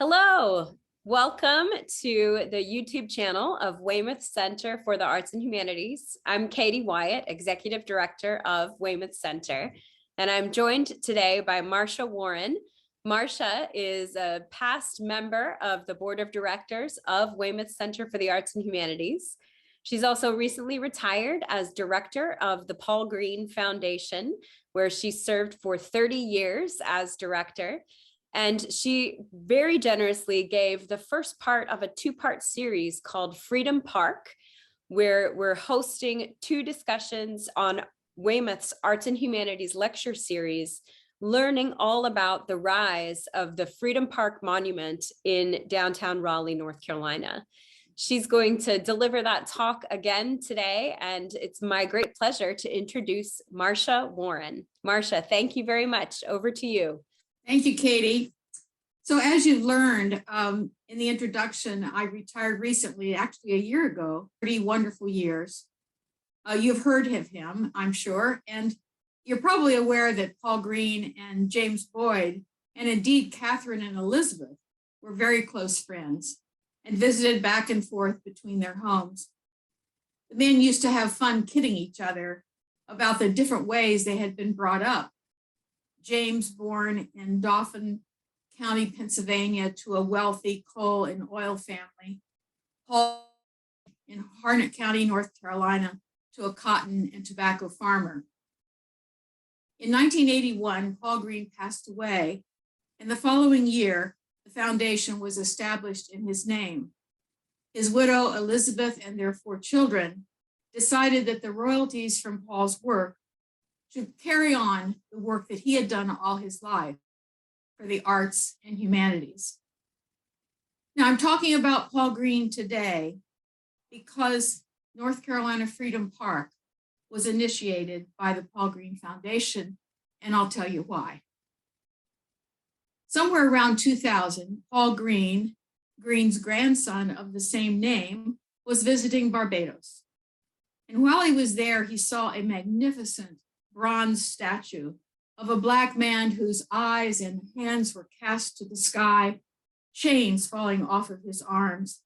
Hello, welcome to the YouTube channel of Weymouth Center for the Arts and Humanities. I'm Katie Wyatt, Executive Director of Weymouth Center, and I'm joined today by Marsha Warren. Marsha is a past member of the Board of Directors of Weymouth Center for the Arts and Humanities. She's also recently retired as Director of the Paul Green Foundation, where she served for 30 years as Director. And she very generously gave the first part of a two-part series called Freedom Park, where we're hosting two discussions on Weymouth's Arts and Humanities lecture series, learning all about the rise of the Freedom Park Monument in downtown Raleigh, North Carolina. She's going to deliver that talk again today, and it's my great pleasure to introduce Marsha Warren. Marsha, thank you very much. Over to you. Thank you, Katie. So as you've learned in the introduction, I retired recently, actually a year ago, 30 wonderful years. You've heard of him, I'm sure, and you're probably aware that Paul Green and James Boyd, and indeed Catherine and Elizabeth, were very close friends and visited back and forth between their homes. The men used to have fun kidding each other about the different ways they had been brought up. James, born in Dauphin County, Pennsylvania, to a wealthy coal and oil family. Paul in Harnett County, North Carolina, to a cotton and tobacco farmer. In 1981, Paul Green passed away, and the following year, the foundation was established in his name. His widow, Elizabeth, and their 4 children decided that the royalties from Paul's work should carry on the work that he had done all his life for the arts and humanities. Now, I'm talking about Paul Green today because North Carolina Freedom Park was initiated by the Paul Green Foundation, and I'll tell you why. Somewhere around 2000, Paul Green, Green's grandson of the same name, was visiting Barbados. And while he was there, he saw a magnificent bronze statue of a Black man whose eyes and hands were cast to the sky, chains falling off of his arms.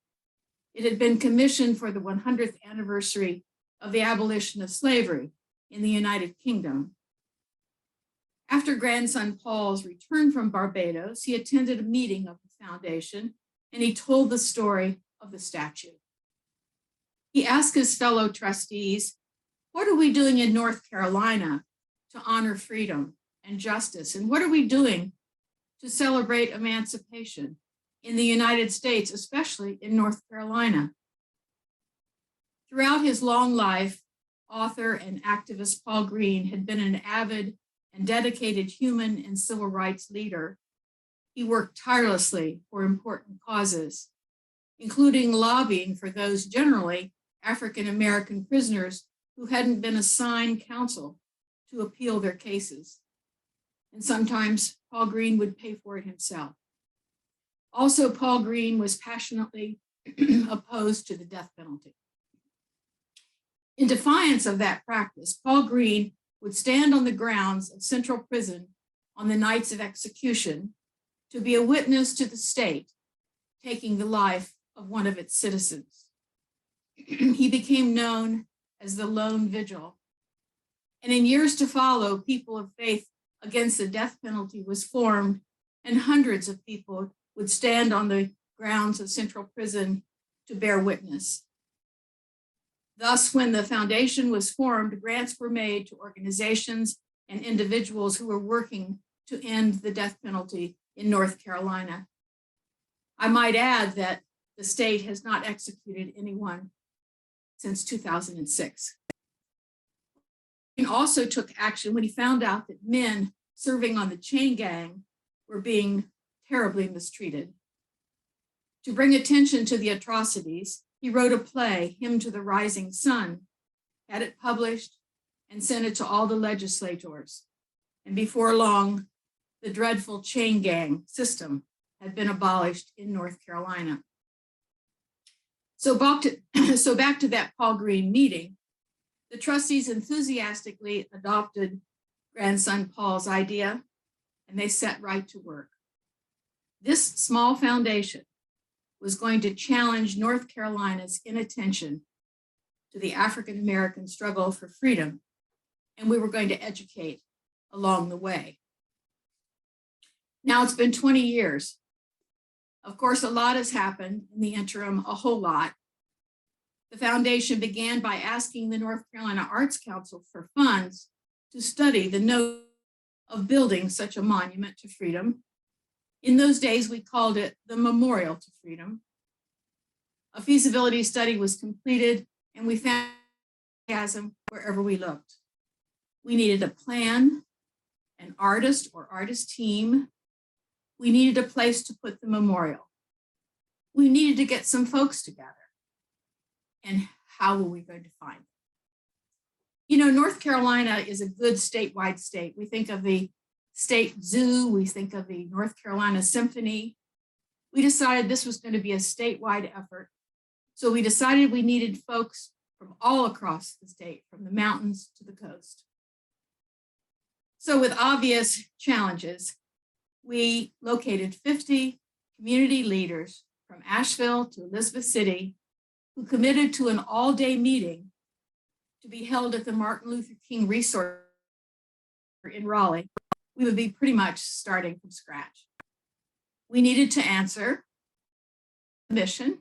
It had been commissioned for the 100th anniversary of the abolition of slavery in the United Kingdom. After grandson Paul's return from Barbados, he attended a meeting of the foundation, and he told the story of the statue. He asked his fellow trustees, "What are we doing in North Carolina to honor freedom and justice? And what are we doing to celebrate emancipation in the United States, especially in North Carolina?" Throughout his long life, author and activist Paul Green had been an avid and dedicated human and civil rights leader. He worked tirelessly for important causes, including lobbying for those generally African-American prisoners who hadn't been assigned counsel to appeal their cases. And sometimes Paul Green would pay for it himself. Also, Paul Green was passionately opposed to the death penalty. In defiance of that practice, Paul Green would stand on the grounds of Central Prison on the nights of execution to be a witness to the state taking the life of one of its citizens. He became known as the Lone Vigil. And in years to follow, People of Faith Against the Death Penalty was formed, and hundreds of people would stand on the grounds of Central Prison to bear witness. Thus, when the foundation was formed, grants were made to organizations and individuals who were working to end the death penalty in North Carolina. I might add that the state has not executed anyone since 2006. He also took action when he found out that men serving on the chain gang were being terribly mistreated. To bring attention to the atrocities, he wrote a play, Hymn to the Rising Sun, had it published, and sent it to all the legislators. And before long, the dreadful chain gang system had been abolished in North Carolina. So back to that Paul Green meeting, the trustees enthusiastically adopted grandson Paul's idea, and they set right to work. This small foundation was going to challenge North Carolina's inattention to the African American struggle for freedom, and we were going to educate along the way. Now it's been 20 years. Of course, a lot has happened in the interim, a whole lot. The foundation began by asking the North Carolina Arts Council for funds to study the notion of building such a monument to freedom. In those days, we called it the Memorial to Freedom. A feasibility study was completed, and we found enthusiasm wherever we looked. We needed a plan, an artist or artist team. We needed a place to put the memorial. We needed to get some folks together. And how were we going to find them? You know, North Carolina is a good statewide state. We think of the state zoo, we think of the North Carolina Symphony. We decided this was going to be a statewide effort. So we decided we needed folks from all across the state, from the mountains to the coast. So with obvious challenges, we located 50 community leaders from Asheville to Elizabeth City who committed to an all-day meeting to be held at the Martin Luther King Resource in Raleigh. We would be pretty much starting from scratch. We needed to answer the mission.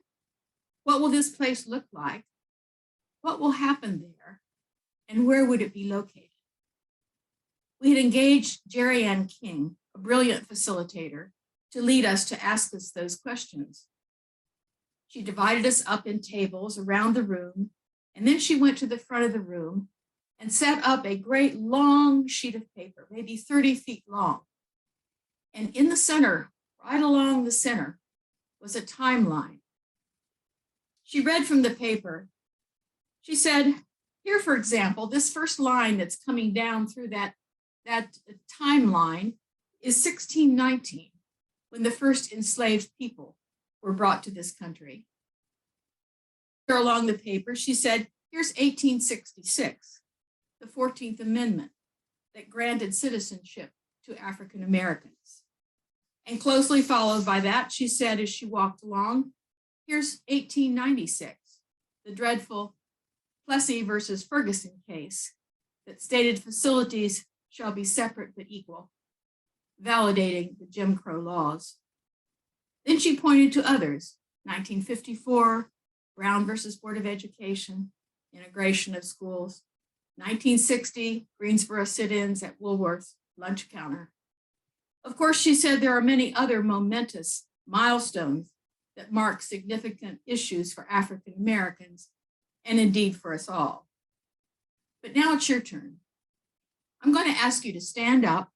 What will this place look like? What will happen there? And where would it be located? We had engaged Jerry Ann King, a brilliant facilitator, to lead us to ask us those questions. She divided us up in tables around the room, and then she went to the front of the room and set up a great long sheet of paper, maybe 30 feet long. And in the center, right along the center, was a timeline. She read from the paper. She said, here, for example, this first line that's coming down through that timeline is 1619, when the first enslaved people were brought to this country. Along the paper, she said, here's 1866, the 14th Amendment that granted citizenship to African Americans. And closely followed by that, she said as she walked along, here's 1896, the dreadful Plessy versus Ferguson case that stated facilities shall be separate but equal, validating the Jim Crow laws. Then she pointed to others, 1954, Brown versus Board of Education, integration of schools, 1960, Greensboro sit-ins at Woolworth's lunch counter. Of course, she said there are many other momentous milestones that mark significant issues for African Americans and indeed for us all. But now it's your turn. I'm going to ask you to stand up,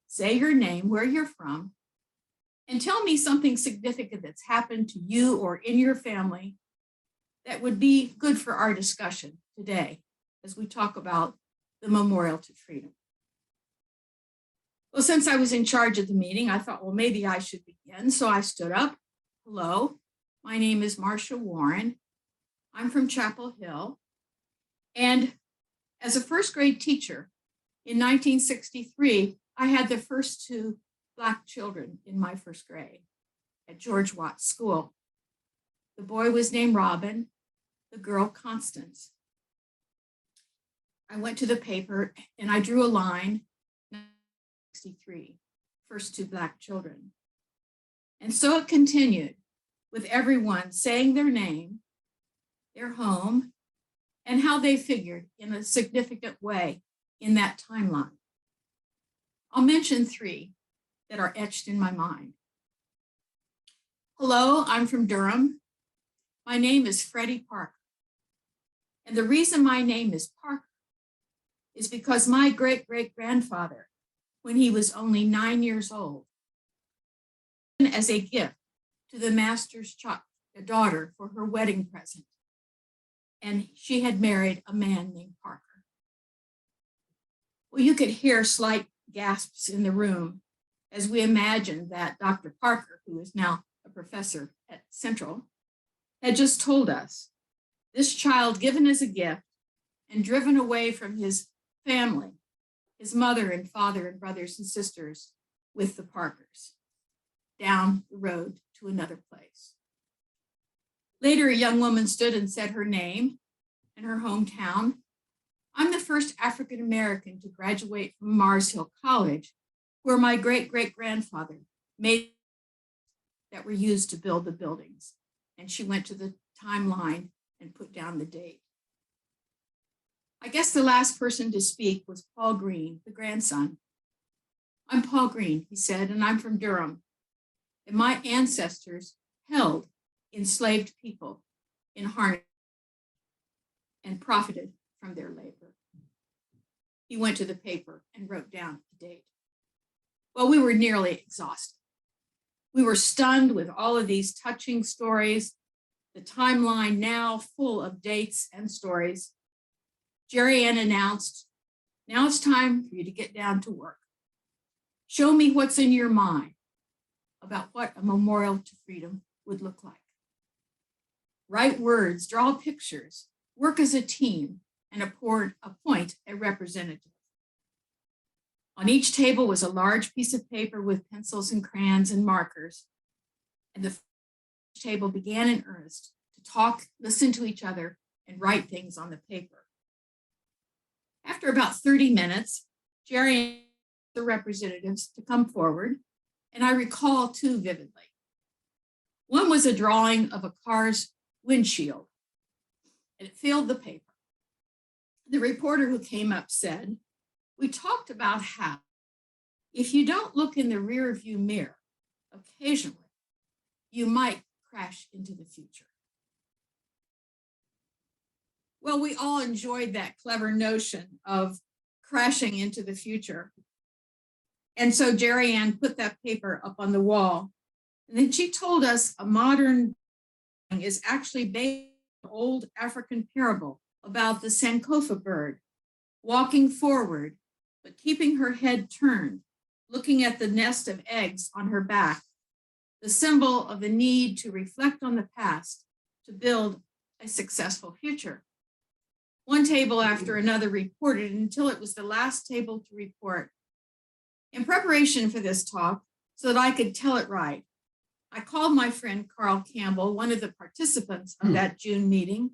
say your name, where you're from, and tell me something significant that's happened to you or in your family that would be good for our discussion today as we talk about the Memorial to Freedom. Well, since I was in charge of the meeting, I thought, well, maybe I should begin. So I stood up. Hello, my name is Marsha Warren. I'm from Chapel Hill. And as a first grade teacher in 1963, I had the first two Black children in my first grade at George Watts School. The boy was named Robin, the girl Constance. I went to the paper and I drew a line, 1963, first two Black children. And so it continued with everyone saying their name, their home, and how they figured in a significant way in that timeline. I'll mention three that are etched in my mind. Hello, I'm from Durham. My name is Freddie Parker. And the reason my name is Parker is because my great-great-grandfather, when he was only 9 years old, as a gift to the master's daughter for her wedding present. And she had married a man named Parker. Well, you could hear slight gasps in the room as we imagined that Dr. Parker, who is now a professor at Central, had just told us this child given as a gift and driven away from his family, his mother and father and brothers and sisters with the Parkers. down the road to another place. Later, a young woman stood and said her name and her hometown. I'm the first African American to graduate from Mars Hill College, where my great-great-grandfather made that were used to build the buildings. And she went to the timeline and put down the date. I guess the last person to speak was Paul Green, the grandson. I'm Paul Green, he said, and I'm from Durham. And my ancestors held enslaved people in harness and profited from their labor. He went to the paper and wrote down the date. Well, we were nearly exhausted. We were stunned with all of these touching stories, the timeline now full of dates and stories. Jerry Ann announced, now it's time for you to get down to work. Show me what's in your mind about what a memorial to freedom would look like. Write words, draw pictures, work as a team, and appoint a representative. On each table was a large piece of paper with pencils and crayons and markers. And the table began in earnest to talk, listen to each other, and write things on the paper. After about 30 minutes, Jerry asked the representatives to come forward, and I recall two vividly. One was a drawing of a car's windshield, and it filled the paper. The reporter who came up said, we talked about how if you don't look in the rearview mirror occasionally, you might crash into the future. Well, we all enjoyed that clever notion of crashing into the future. And so Jerry Ann put that paper up on the wall. And then she told us a modern is actually based on an old African parable about the Sankofa bird walking forward, but keeping her head turned, looking at the nest of eggs on her back, the symbol of the need to reflect on the past to build a successful future. One table after another reported until it was the last table to report. In preparation for this talk, so that I could tell it right, I called my friend Carl Campbell, one of the participants of that June meeting.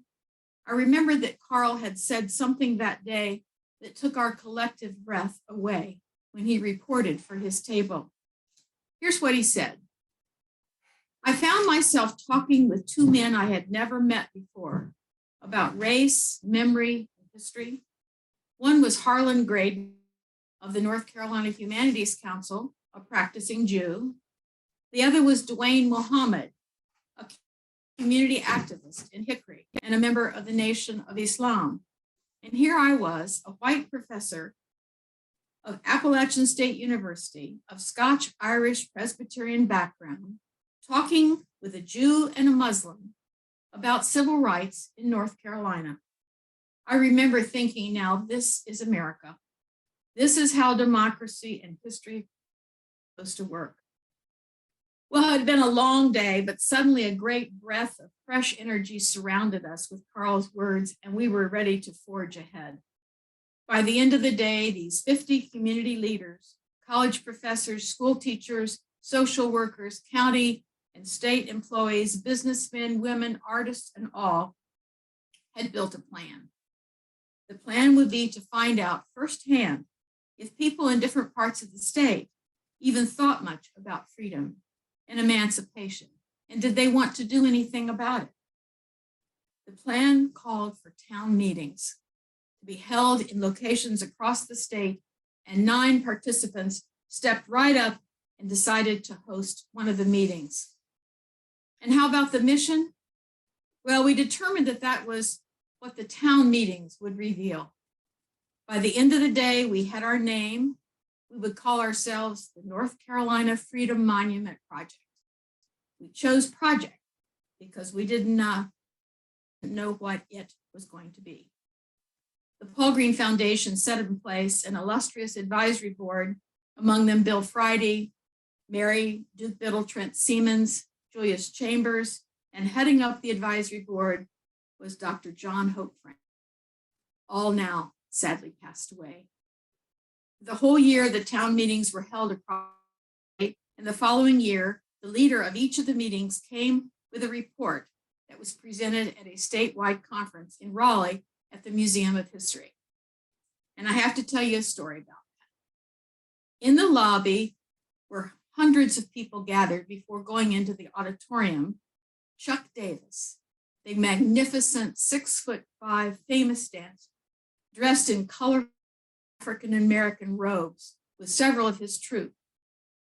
I remembered that Carl had said something that day that took our collective breath away when he reported for his table. Here's what he said. I found myself talking with two men I had never met before about race, memory, and history. One was Harlan Graydon of the North Carolina Humanities Council, a practicing Jew. The other was Dwayne Muhammad, a community activist in Hickory and a member of the Nation of Islam. And here I was, a white professor of Appalachian State University of Scotch-Irish Presbyterian background, talking with a Jew and a Muslim about civil rights in North Carolina. I remember thinking, now this is America. This is how democracy and history are supposed to work. Well, it had been a long day, but suddenly a great breath of fresh energy surrounded us with Carl's words, and we were ready to forge ahead. By the end of the day, these 50 community leaders, college professors, school teachers, social workers, county and state employees, businessmen, women, artists, and all had built a plan. The plan would be to find out firsthand if people in different parts of the state even thought much about freedom and emancipation, and did they want to do anything about it? The plan called for town meetings to be held in locations across the state, and 9 participants stepped right up and decided to host one of the meetings. And how about the mission? Well, we determined that that was what the town meetings would reveal. By the end of the day, we had our name. We would call ourselves the North Carolina Freedom Monument Project. We chose project because we didn't know what it was going to be. The Paul Green Foundation set in place an illustrious advisory board, among them Bill Friday, Mary Duke Biddle, Trent Siemens, Julius Chambers, and heading up the advisory board was Dr. John Hope Frank, all now sadly passed away. The whole year, the town meetings were held across the state, and the following year, the leader of each of the meetings came with a report that was presented at a statewide conference in Raleigh at the Museum of History. And I have to tell you a story about that. In the lobby where hundreds of people gathered before going into the auditorium, Chuck Davis, the magnificent 6'5" famous dancer, dressed in colorful African-American robes with several of his troupe,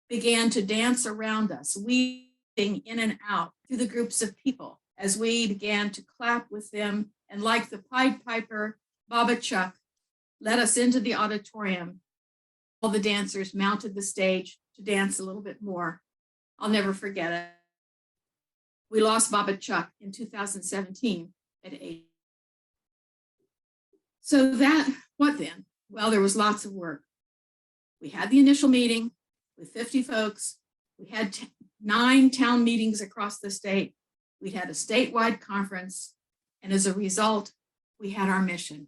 began to dance around us, weaving in and out through the groups of people as we began to clap with them. And like the Pied Piper, Baba Chuck led us into the auditorium. All the dancers mounted the stage to dance a little bit more. I'll never forget it. We lost Baba Chuck in 2017 at 8. So what then? Well, there was lots of work. We had the initial meeting with 50 folks. We had 9 town meetings across the state. We had a statewide conference. And as a result, we had our mission.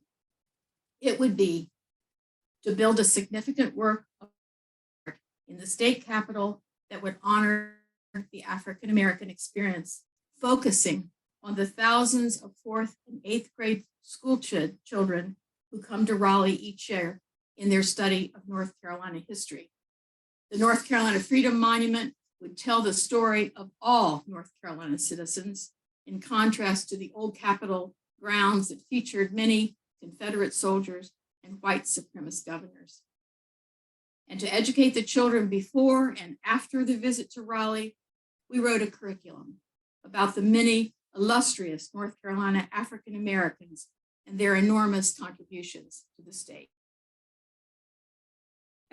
It would be to build a significant work in the state capitol that would honor the African-American experience, focusing on the thousands of 4th and 8th grade school children who come to Raleigh each year in their study of North Carolina history. The North Carolina Freedom Monument would tell the story of all North Carolina citizens, in contrast to the old Capitol grounds that featured many Confederate soldiers and white supremacist governors. And to educate the children before and after the visit to Raleigh, we wrote a curriculum about the many illustrious North Carolina African Americans and their enormous contributions to the state.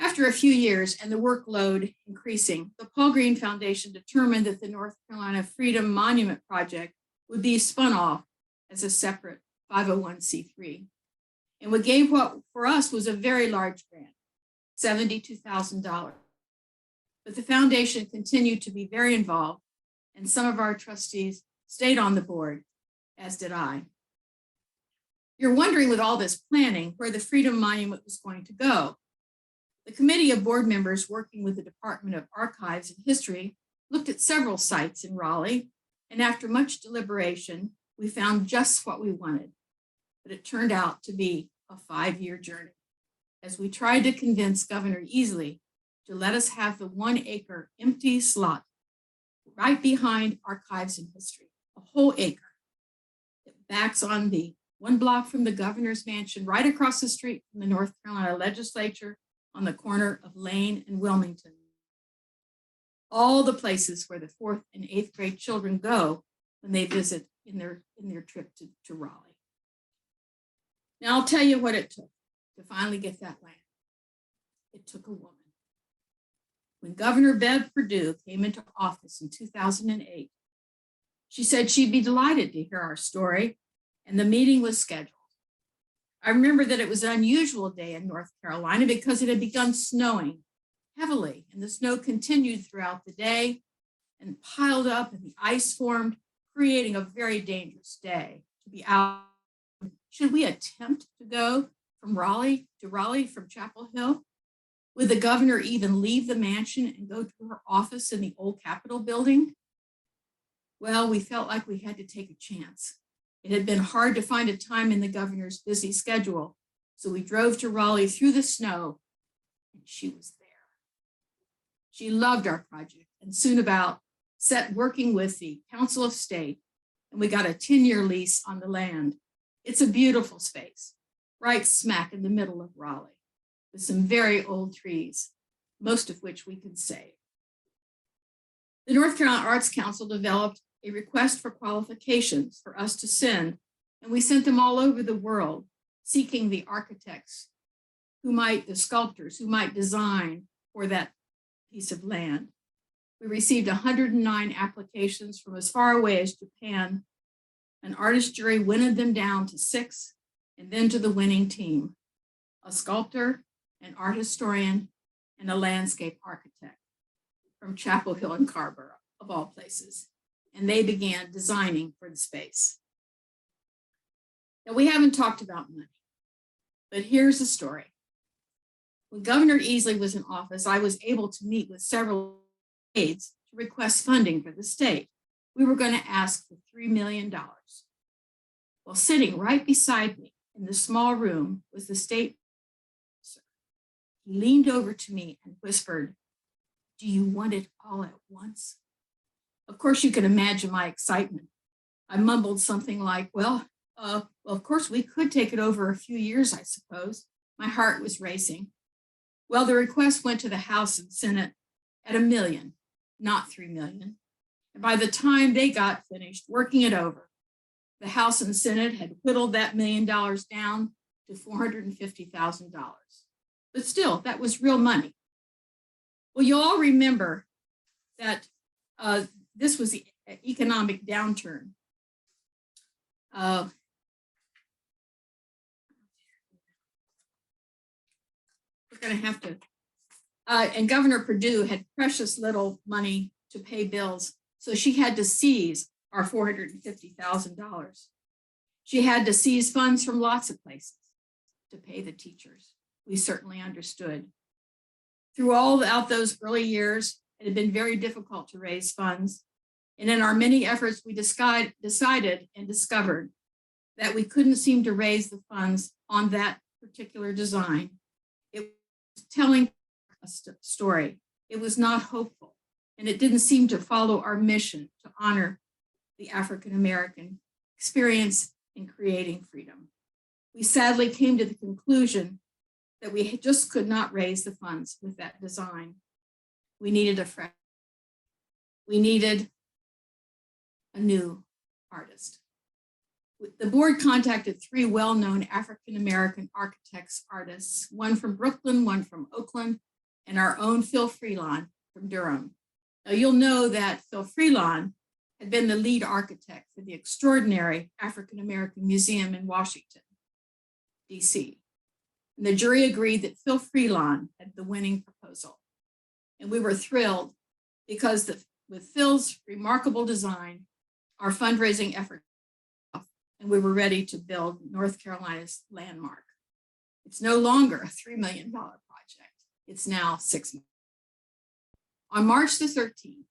After a few years and the workload increasing, the Paul Green Foundation determined that the North Carolina Freedom Monument Project would be spun off as a separate 501c3. And what gave what for us was a very large grant, $72,000. But the foundation continued to be very involved, and some of our trustees stayed on the board, as did I. You're wondering with all this planning where the Freedom Monument was going to go. The committee of board members working with the Department of Archives and History looked at several sites in Raleigh, and after much deliberation, we found just what we wanted. But it turned out to be a 5-year journey as we tried to convince Governor Easley to let us have the 1-acre empty slot right behind Archives and History, a whole acre. It backs on the 1 block from the governor's mansion, right across the street from the North Carolina legislature, on the corner of Lane and Wilmington. All the places where the 4th and 8th grade children go when they visit in their trip to Raleigh. Now I'll tell you what it took to finally get that land. It took a woman. When Governor Bev Perdue came into office in 2008, she said she'd be delighted to hear our story, and the meeting was scheduled. I remember that it was an unusual day in North Carolina because it had begun snowing heavily, and the snow continued throughout the day and piled up, and the ice formed, creating a very dangerous day to be out. Should we attempt to go from Raleigh from Chapel Hill? Would the governor even leave the mansion and go to her office in the old Capitol building? Well, we felt like we had to take a chance. It had been hard to find a time in the governor's busy schedule, so we drove to Raleigh through the snow, and she was there. She loved our project and soon about set working with the Council of State, and we got a 10-year lease on the land. It's a beautiful space, right smack in the middle of Raleigh, with some very old trees, most of which we can save. The North Carolina Arts Council developed a request for qualifications for us to send, and we sent them all over the world, seeking the architects the sculptors who might design for that piece of land. We received 109 applications from as far away as Japan. An artist jury winnowed them down to 6, and then to the winning team, a sculptor, an art historian, and a landscape architect from Chapel Hill and Carrboro, of all places. And they began designing for the space. Now, we haven't talked about money, but here's the story. When Governor Easley was in office, I was able to meet with several aides to request funding for the state. We were going to ask for $3 million. Well, sitting right beside me in the small room was the state officer. He leaned over to me and whispered, "Do you want it all at once?" Of course, you can imagine my excitement. I mumbled something like, well, of course, we could take it over a few years, I suppose. My heart was racing. Well, the request went to the House and Senate at $1 million, not $3 million. And by the time they got finished working it over, the House and Senate had whittled that $1 million down to $450,000. But still, that was real money. Well, you'll all remember that this was the economic downturn. We're going to have to, and Governor Perdue had precious little money to pay bills, so she had to seize our $450,000. She had to seize funds from lots of places to pay the teachers. We certainly understood. Throughout those early years, it had been very difficult to raise funds. And in our many efforts, we decided and discovered that we couldn't seem to raise the funds on that particular design. It was telling a story. It was not hopeful, and it didn't seem to follow our mission to honor the African-American experience in creating freedom. We sadly came to the conclusion that we just could not raise the funds with that design. We needed a new artist. The board contacted 3 well-known African-American architects, artists, one from Brooklyn, one from Oakland, and our own Phil Freelon from Durham. Now you'll know that Phil Freelon had been the lead architect for the extraordinary African-American Museum in Washington, DC. And the jury agreed that Phil Freelon had the winning proposal. And we were thrilled because with Phil's remarkable design, our fundraising effort, and we were ready to build North Carolina's landmark. It's no longer a $3 million project. It's now $6 million. On March the 13th,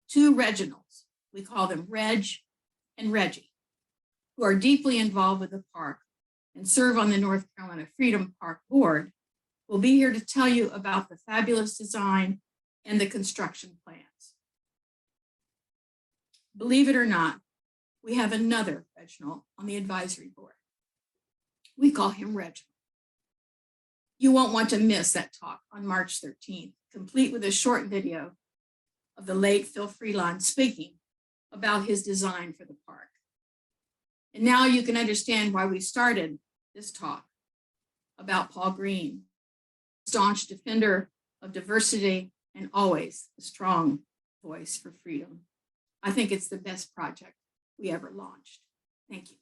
2 Reginalds, we call them Reg and Reggie, who are deeply involved with the park and serve on the North Carolina Freedom Park Board, will be here to tell you about the fabulous design and the construction plans. Believe it or not, we have another Reginald on the advisory board. We call him Reginald. You won't want to miss that talk on March 13th, complete with a short video of the late Phil Freelon speaking about his design for the park. And now you can understand why we started this talk about Paul Green, staunch defender of diversity and always a strong voice for freedom. I think it's the best project we ever launched. Thank you.